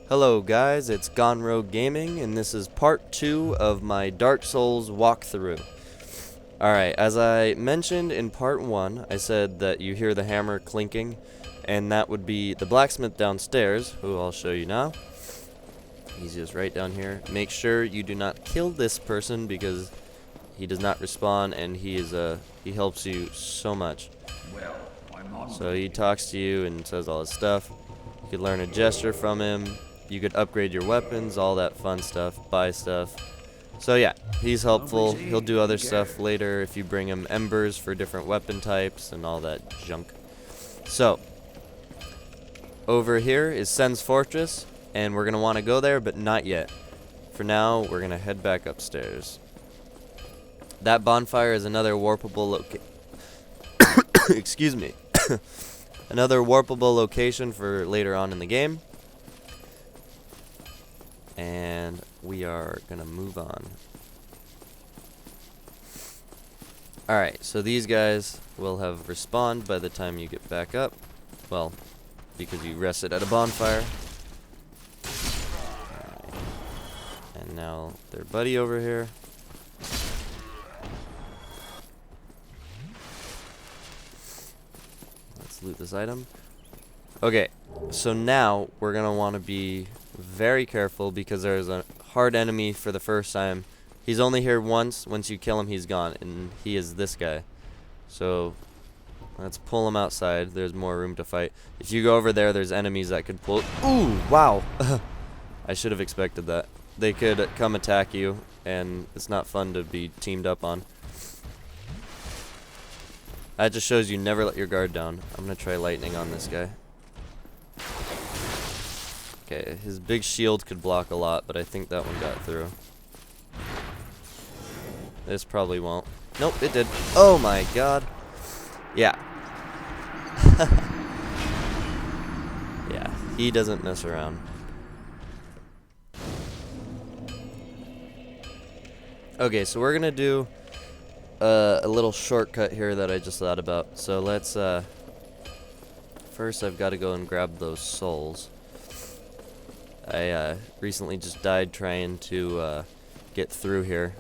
Hello guys, it's GoneRogueGaming, and this is part 2 of my Dark Souls walkthrough. Alright, as I mentioned in part 1, I said that you hear the hammer clinking, and that would be the blacksmith downstairs, who I'll show you now. He's just right down here. Make sure you do not kill this person because he does not respawn, and he helps you so much. So he talks to you and says all his stuff. You could learn a gesture from him. You could upgrade your weapons, all that fun stuff, buy stuff. So yeah, he's helpful. He'll do other stuff later if you bring him embers for different weapon types and all that junk. So, over here is Sen's Fortress, and we're going to want to go there, but not yet. For now, we're going to head back upstairs. That bonfire is another warpable excuse me. Another warpable location for later on in the game. And we are gonna move on. Alright, so these guys will have respawned by the time you get back up. Well, because you rested at a bonfire. Alright. And now their buddy over here. Let's loot this item. Okay, so now we're gonna want to be very careful because there's a hard enemy for the first time. He's only here once. Once you kill him, he's gone, and he is this guy. So let's pull him outside. There's more room to fight. If you go over there, there's enemies that could pull. Ooh, wow. I should have expected that. They could come attack you, and it's not fun to be teamed up on. That just shows you never let your guard down. I'm gonna try lightning on this guy. Okay, his big shield could block a lot, but I think that one got through. This probably won't. Nope, it did. Oh my god. Yeah. Yeah, he doesn't mess around. Okay, so we're gonna do a little shortcut here that I just thought about. So let's, first I've got to go and grab those souls. I recently just died trying to get through here,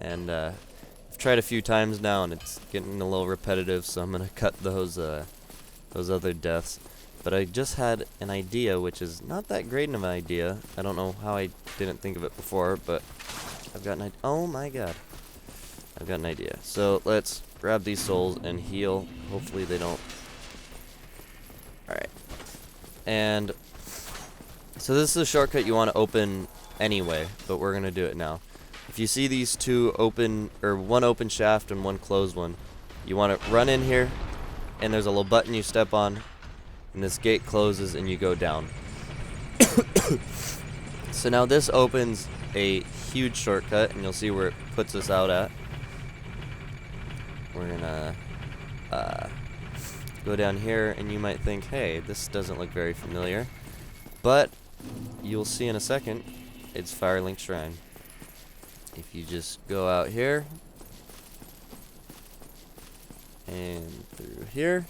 and I've tried a few times now, and it's getting a little repetitive, so I'm gonna cut those other deaths. But I just had an idea, which is not that great of an idea. I don't know how I didn't think of it before, but I've got an idea. Oh my god. I've got an idea. So let's grab these souls and heal. Hopefully they don't. Alright. And so this is a shortcut you want to open anyway, but we're going to do it now. If you see these two open, or one open shaft and one closed one, you want to run in here, and there's a little button you step on, and this gate closes and you go down. So now this opens a huge shortcut, and you'll see where it puts us out at. We're gonna go down here, and you might think, hey, this doesn't look very familiar. But you'll see in a second, it's Firelink Shrine. If you just go out here, and through here,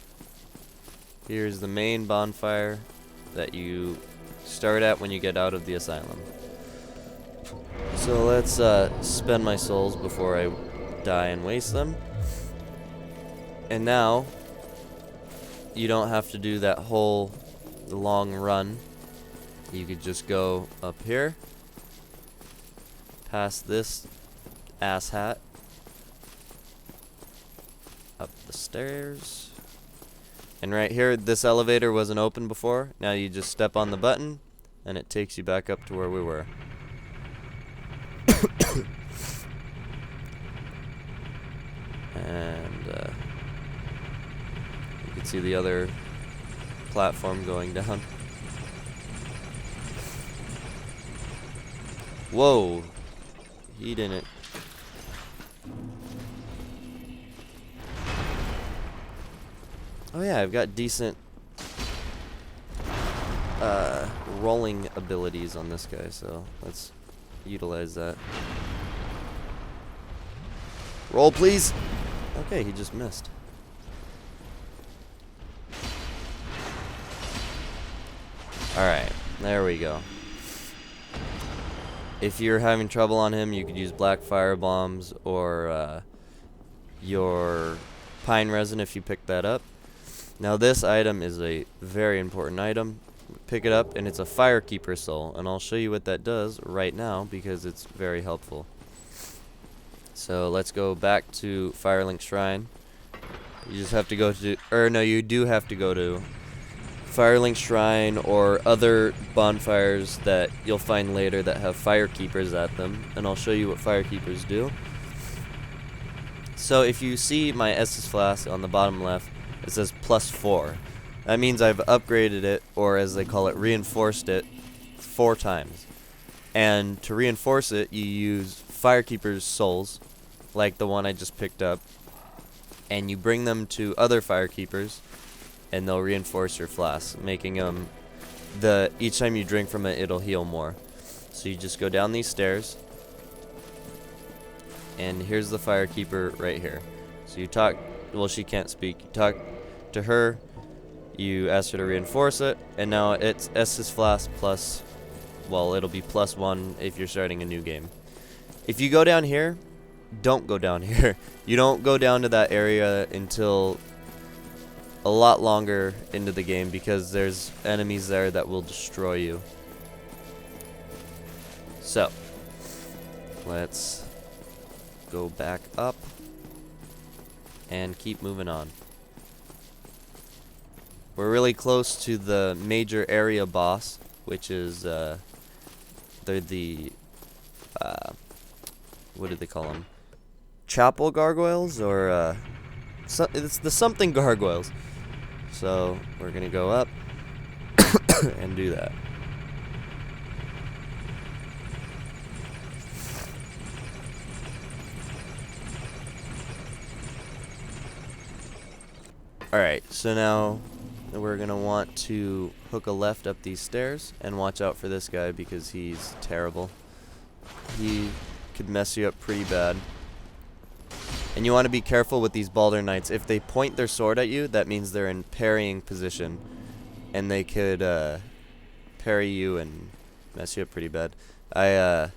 here's the main bonfire that you start at when you get out of the asylum. So let's spend my souls before I die and waste them. And now, you don't have to do that whole long run. You could just go up here, past this asshat, up the stairs, and right here, this elevator wasn't open before. Now you just step on the button, and it takes you back up to where we were. And you can see the other platform going down. Whoa, he didn't. Oh yeah, I've got decent rolling abilities on this guy, so let's utilize that. Roll, please. Okay, he just missed. Alright, there we go. If you're having trouble on him, you could use black fire bombs or your pine resin if you pick that up. Now this item is a very important item. Pick it up and it's a firekeeper soul, and I'll show you what that does right now because it's very helpful. So let's go back to Firelink Shrine. You just have to go to, or no, you do have to go to Firelink Shrine or other bonfires that you'll find later that have firekeepers at them, and I'll show you what firekeepers do. So if you see my Estus flask on the bottom left, it says +4. That means I've upgraded it, or as they call it, reinforced it 4 times. And to reinforce it, you use firekeepers souls, like the one I just picked up, and you bring them to other firekeepers, and they'll reinforce your flask, making them each time you drink from it, it'll heal more. So you just go down these stairs, and here's the firekeeper right here. So you talk, well, she can't speak. You talk to her, you ask her to reinforce it, and now it's Estus flask plus, well, it'll be +1 if you're starting a new game. If you go down here, don't go down here. You don't go down to that area until a lot longer into the game because there's enemies there that will destroy you. So, let's go back up and keep moving on. We're really close to the major area boss, which is they're the what do they call them? Chapel gargoyles, or it's the something gargoyles. So we're gonna go up and do that. Alright, so now we're gonna want to hook a left up these stairs and watch out for this guy because he's terrible. He could mess you up pretty bad. And you want to be careful with these Baldur Knights. If they point their sword at you, that means they're in parrying position, and they could parry you and mess you up pretty bad. I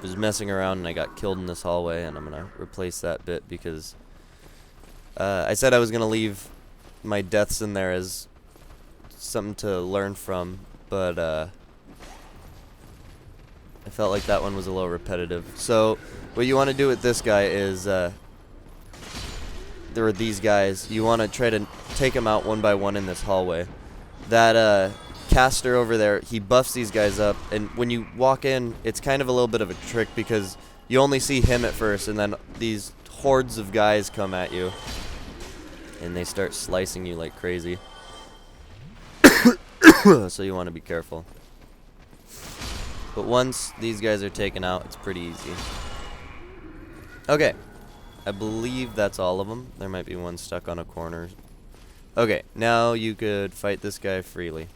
was messing around and I got killed in this hallway, and I'm gonna replace that bit because I said I was gonna leave my deaths in there as something to learn from, but I felt like that one was a little repetitive. So what you want to do with this guy is there are these guys. You want to try to take them out one by one in this hallway. That caster over there, he buffs these guys up, and when you walk in, it's kind of a little bit of a trick because you only see him at first, and then these hordes of guys come at you, and they start slicing you like crazy. So you want to be careful. But once these guys are taken out, it's pretty easy. Okay, I believe that's all of them. There might be one stuck on a corner. Okay, now you could fight this guy freely.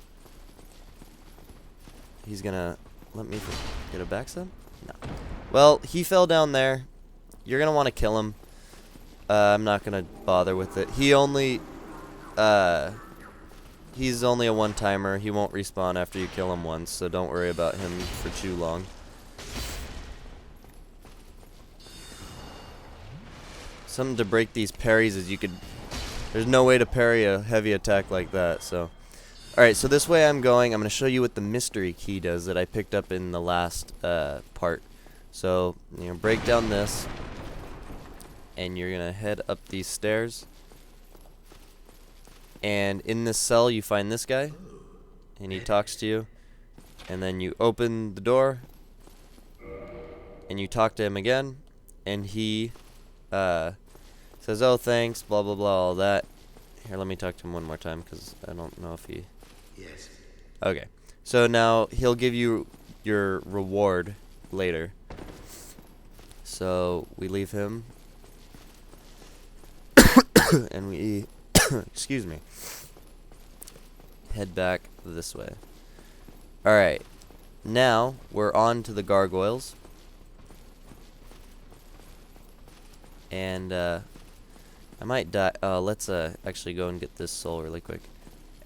He's gonna let me get a backstab? No. Well, he fell down there. You're gonna want to kill him. I'm not gonna bother with it. He's only a one-timer. He won't respawn after you kill him once, so don't worry about him for too long. Something to break these parries is there's no way to parry a heavy attack like that, so. Alright, so this way I'm going to show you what the mystery key does that I picked up in the last part. So, break down this, and you're going to head up these stairs. And in this cell you find this guy, and he talks to you, and then you open the door, and you talk to him again, and he says, oh, thanks, blah, blah, blah, all that. Here, let me talk to him one more time, because I don't know if he... Yes. Okay, so now he'll give you your reward later. So we leave him, and we... excuse me. Head back this way. Alright. Now, we're on to the gargoyles. And, I might die. Let's, actually go and get this soul really quick.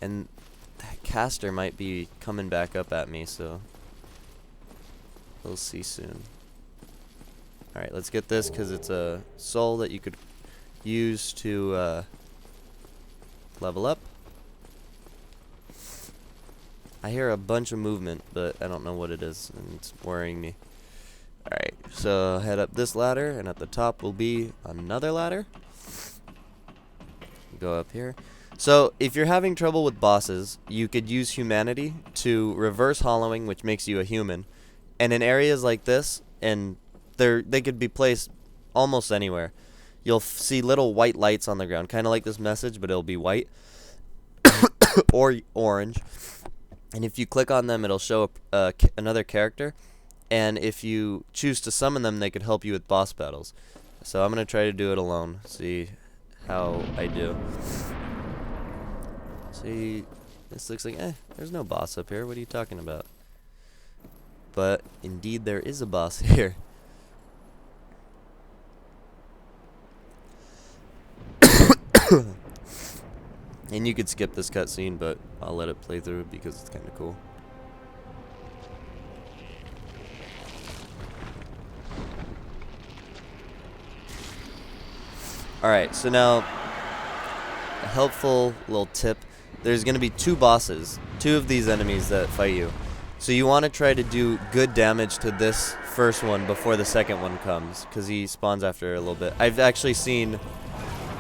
And that caster might be coming back up at me, so We'll see soon. Alright, let's get this because it's a soul that you could use to level up. I hear a bunch of movement, but I don't know what it is, and it's worrying me. Alright, so head up this ladder, and at the top will be another ladder. Go up here. So, if you're having trouble with bosses, you could use humanity to reverse hollowing, which makes you a human. And in areas like this, and they could be placed almost anywhere, you'll see little white lights on the ground, kind of like this message, but it'll be white or orange. And if you click on them, it'll show another character. And if you choose to summon them, they could help you with boss battles. So I'm going to try to do it alone, see how I do. See, this looks like, there's no boss up here. What are you talking about? But indeed there is a boss here. And you could skip this cutscene, but I'll let it play through because it's kind of cool. Alright, so now, a helpful little tip. There's going to be two bosses, two of these enemies that fight you. So you want to try to do good damage to this first one before the second one comes, because he spawns after a little bit. I've actually seen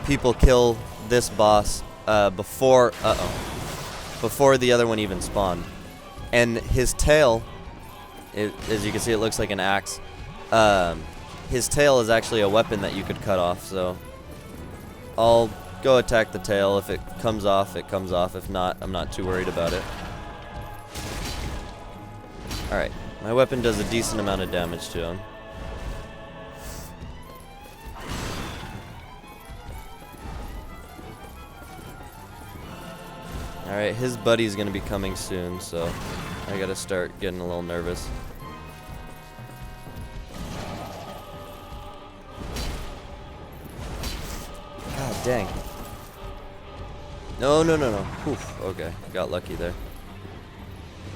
people kill this boss before the other one even spawned. And his tail, as you can see, it looks like an axe. His tail is actually a weapon that you could cut off, so I'll go attack the tail. If it comes off, it comes off. If not, I'm not too worried about it. Alright, my weapon does a decent amount of damage to him. Alright, his buddy's gonna be coming soon, so I gotta start getting a little nervous. God dang. No. Oof, okay, got lucky there.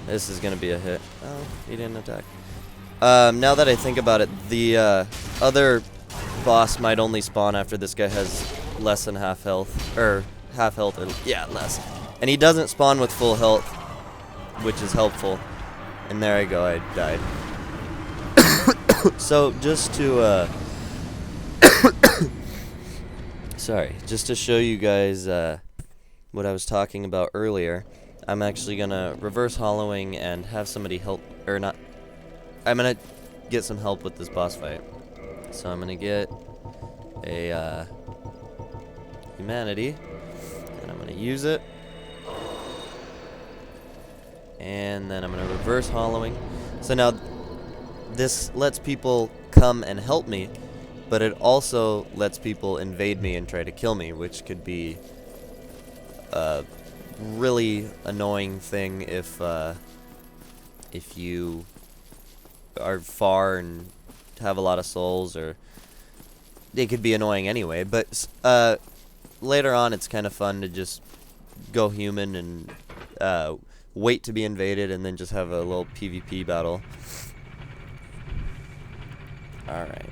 This is gonna be a hit. Oh, he didn't attack. Now that I think about it, the other boss might only spawn after this guy has less than half health. Or half health, or yeah, less. And he doesn't spawn with full health, which is helpful. And there I go, I died. So, just to, sorry, just to show you guys what I was talking about earlier, I'm actually gonna reverse hollowing and have somebody help, or not, I'm gonna get some help with this boss fight. So I'm gonna get a humanity, and I'm gonna use it. And then I'm going to reverse hollowing. So now this lets people come and help me, but it also lets people invade me and try to kill me, which could be a really annoying thing if you are far and have a lot of souls, or they could be annoying anyway. But later on it's kind of fun to just go human and wait to be invaded and then just have a little PvP battle. Alright.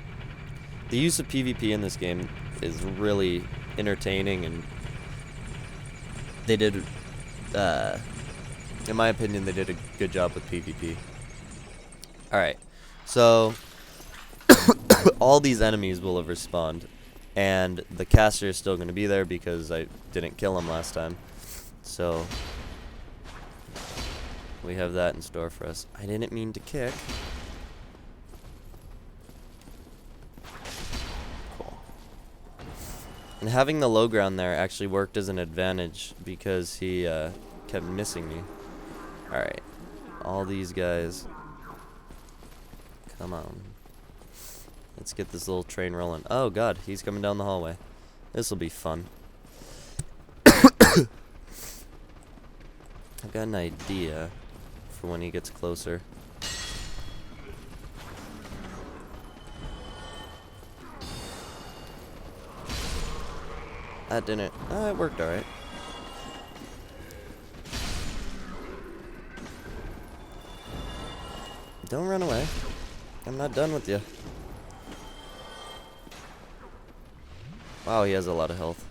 The use of PvP in this game is really entertaining, and they did, in my opinion, they did a good job with PvP. Alright. So, all these enemies will have respawned, and the caster is still going to be there because I didn't kill him last time. So we have that in store for us. I didn't mean to kick. Cool. And having the low ground there actually worked as an advantage because he kept missing me. Alright. All these guys. Come on. Let's get this little train rolling. Oh god, he's coming down the hallway. This'll be fun. I've got an idea for when he gets closer. That didn't... it worked alright. Don't run away. I'm not done with you. Wow, he has a lot of health.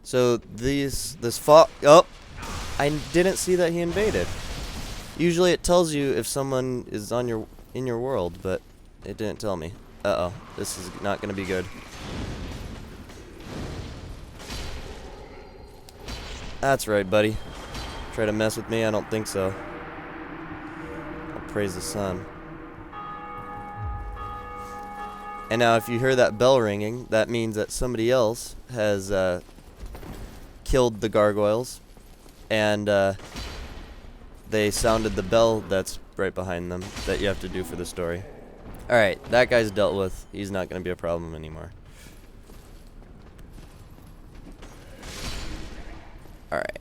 So this fog. Oh, I didn't see that he invaded. Usually it tells you if someone is in your world, but it didn't tell me. Uh-oh, this is not gonna be good. That's right, buddy. Try to mess with me? I don't think so. I'll praise the sun. And now if you hear that bell ringing, that means that somebody else has killed the gargoyles, and they sounded the bell that's right behind them that you have to do for the story. Alright, that guy's dealt with. He's not going to be a problem anymore. Alright,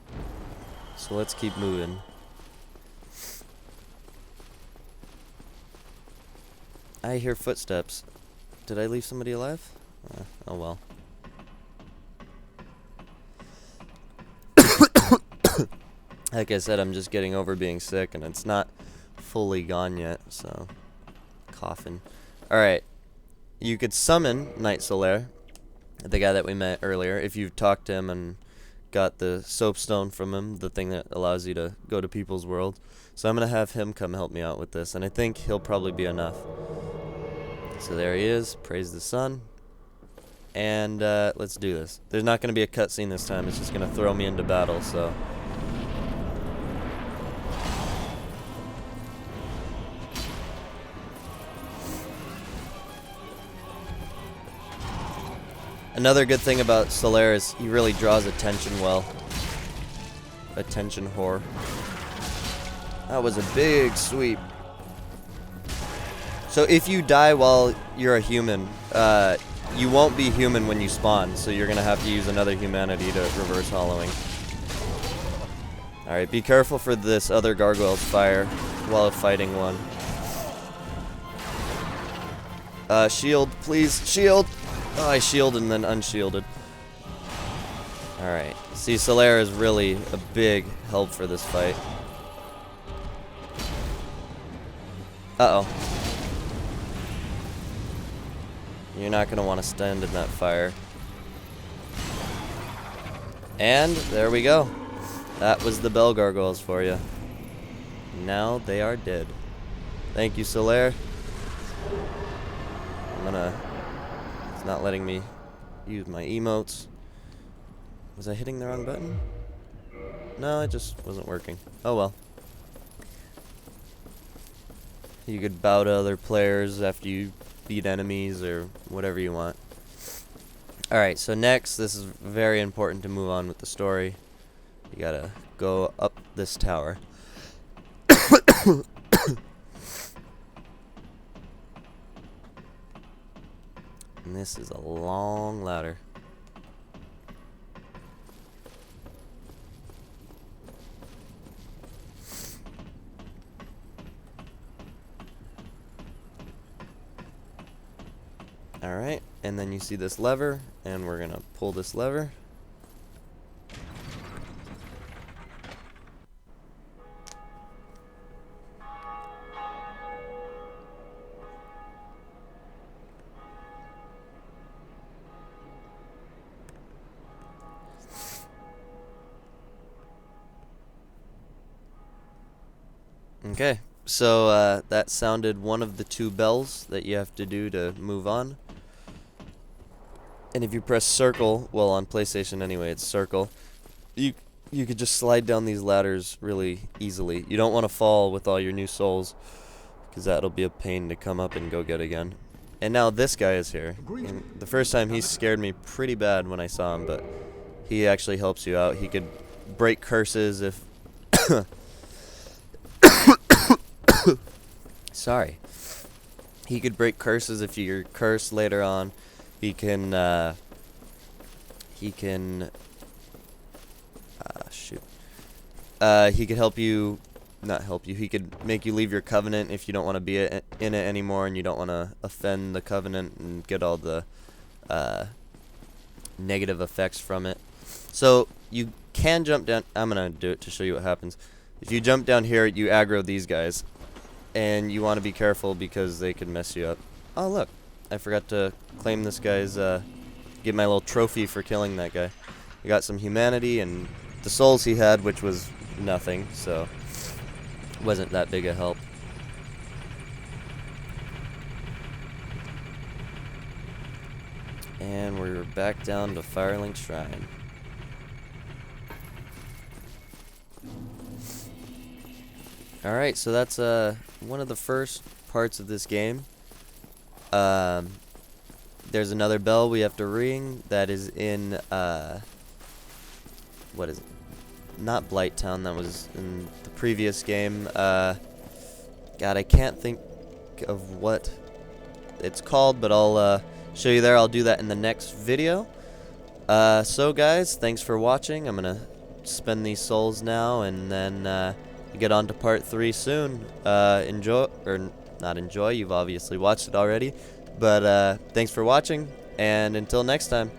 so let's keep moving. I hear footsteps. Did I leave somebody alive? Oh well. Like I said, I'm just getting over being sick, and it's not fully gone yet, so coughing. Alright, you could summon Knight Solaire, the guy that we met earlier, if you've talked to him and got the soapstone from him, the thing that allows you to go to people's world. So I'm going to have him come help me out with this, and I think he'll probably be enough. So there he is, praise the sun, and let's do this. There's not going to be a cutscene this time, it's just going to throw me into battle, so... Another good thing about Solaire is he really draws attention well. Attention whore. That was a big sweep. So if you die while you're a human, you won't be human when you spawn, so you're going to have to use another humanity to reverse hollowing. Alright, be careful for this other gargoyle's fire while fighting one. Shield, please, shield! Oh, I shielded and then unshielded. Alright. See, Solaire is really a big help for this fight. Uh-oh. You're not going to want to stand in that fire. And there we go. That was the bell gargoyles for you. Now they are dead. Thank you, Solaire. I'm going to... It's not letting me use my emotes. Was I hitting the wrong button? No, it just wasn't working. Oh well. You could bow to other players after you beat enemies or whatever you want. Alright, so next, this is very important to move on with the story. You gotta go up this tower. And this is a long ladder. Alright, and then you see this lever, and we're gonna pull this lever. Okay, so that sounded one of the two bells that you have to do to move on. And if you press circle, well, on PlayStation anyway, it's circle, you could just slide down these ladders really easily. You don't want to fall with all your new souls, because that'll be a pain to come up and go get again. And now this guy is here. And the first time he scared me pretty bad when I saw him, but he actually helps you out. He could break curses if... Sorry. He could break curses if you're cursed later on. He can he could help you, not help you, he could make you leave your covenant if you don't want to be in it anymore and you don't want to offend the covenant and get all the negative effects from it. So you can jump down. I'm gonna do it to show you what happens. If you jump down here, you aggro these guys, and you want to be careful because they could mess you up. Oh look, I forgot to claim this guy's, get my little trophy for killing that guy. I got some humanity and the souls he had, which was nothing, so wasn't that big a help. And we're back down to Firelink Shrine. Alright, so that's one of the first parts of this game. There's another bell we have to ring that is in, what is it? Not Blighttown, that was in the previous game. God, I can't think of what it's called, but I'll show you there. I'll do that in the next video. So guys, thanks for watching. I'm gonna spend these souls now, and then get on to part 3 soon. Enjoy, or not enjoy, you've obviously watched it already, but thanks for watching, and until next time.